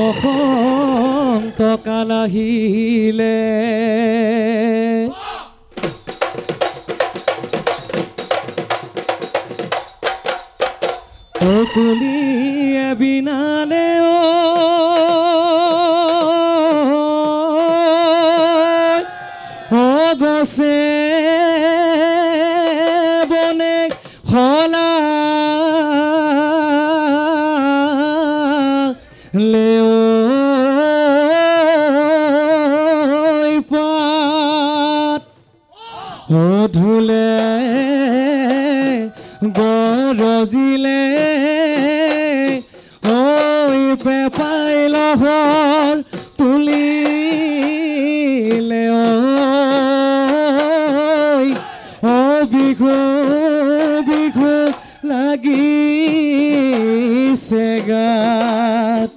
বসন্ত কাল আহিলে কুলিয়ে বিনালে ও গছে বনে হলা লেও পাত ধুলে গৰজিলে ঐ পেপাই লহৰ তুলিলে ঐ বিহু বিহু লাগিছে গাত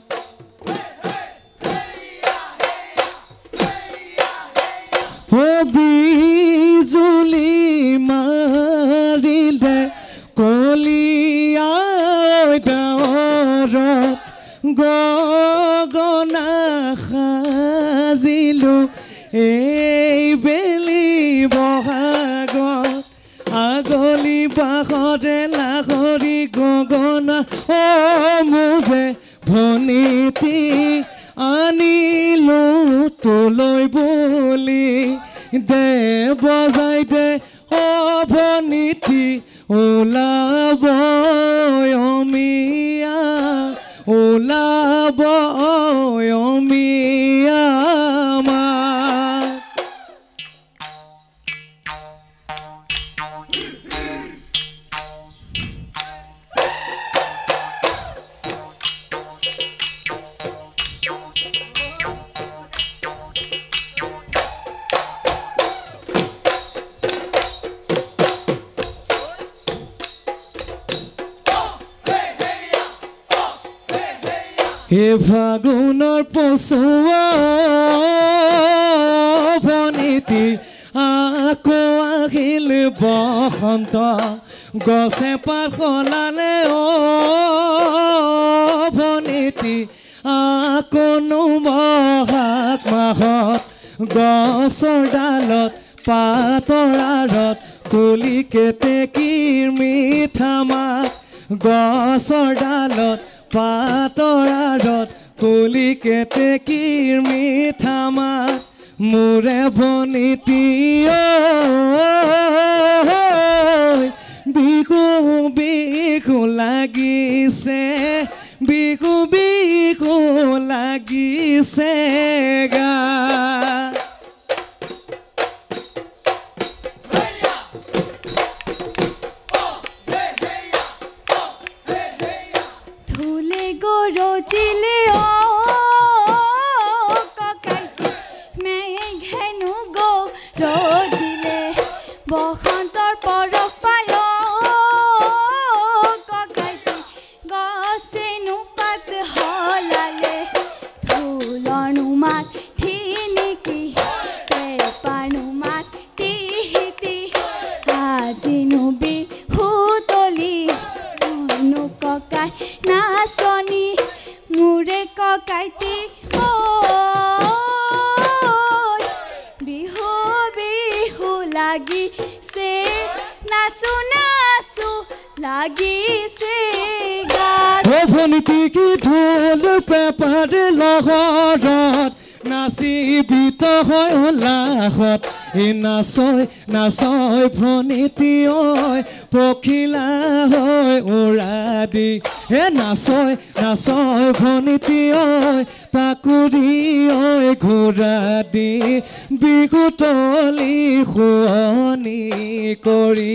বিজুলি মাৰিলে কলিয়াই ডাৱৰত গগনা সাজিলো এই বেলি বহাগত আগলি বাহৰে লাহৰি গগনা মোৰে ভনীতি আনিলো তোলৈ বুলি দে বজাই দে ভনীতি ওলাব অমিয়া ওলাব অমিয়া হে ফাগুনৰ পচুৱা ভনীতি আকৌ আহিল বসন্ত গছে পাত সলালে ভনীতি আকনো বহাগ মাহত গছৰ ডালত পাতৰ আঁৰত কুলি কেতেকীৰ মিঠা মাত গছৰ ডালত পাতৰ আঁৰত কুলি কেতেকীৰ মিঠা মাত মোৰে ভনীতি বিহু বিহু লাগিছে বিহু বিহু লাগিছে গা ৰচিলে ও ককাইতে মেঘেনু গো ৰজিলে বসন্তৰ পৰশ পায় ককাইতে গছেনো পাত হলালে ফুলৰনো মাত ঠিনিকি পেপাৰনো মাত টিহিতি আজিনো বিহু তলি মনো ককাই নাচনি মোৰে ককাইতি বিহু বিহু লাগিছে নাচো নাচো লাগিছে গাত ভনীতি কি ঢোল পেপাৰ লহৰত নাচিবিত হয় উল্লাসত নাচয় নাচয় ভনীতি ঐ পখিলা হয় উৰা দি নাচয় নাচয় ভনীতি ঐ পাকুৰি ঐ ঘোঁৰা দি বিহু তলি শুৱনি কৰি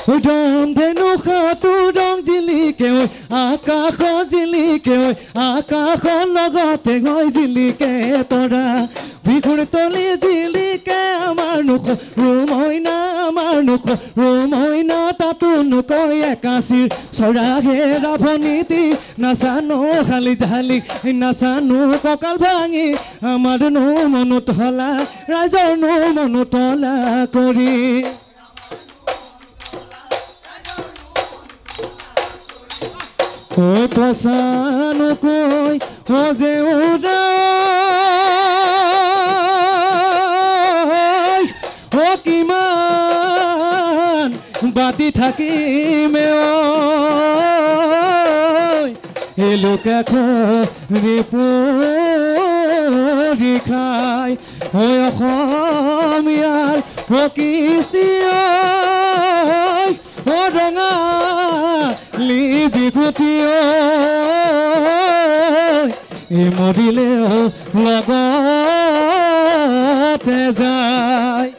উদম ধেনু সাঁতোৰং জিলিকে ঐ আকাশ জিলিকে ঐ আকাশৰ লগতে গৈ জিলিকে তৰা বিহুৰ তলি জিলিকে আমাৰ নুখ ৰুমইনা আমাৰ নুখ ৰুমইনা তাতো নকয় একাশীৰ চৰা ঘেৰা ভনীতি নাচানো খালি জালি নাচানো কঁকাল ভাঙি আমাৰ নো মনত হলা ৰাইজৰ নো মনত হলা কৰি ঐ পচানকৈ যে উদাই কিমান বাতি থাকিমে এই লোকে ৰিপুৰি খাই ঐ অসমীয়াৰ কৃষ্টি ৰঙা বিভূতি মৰিলেও লগতে যায়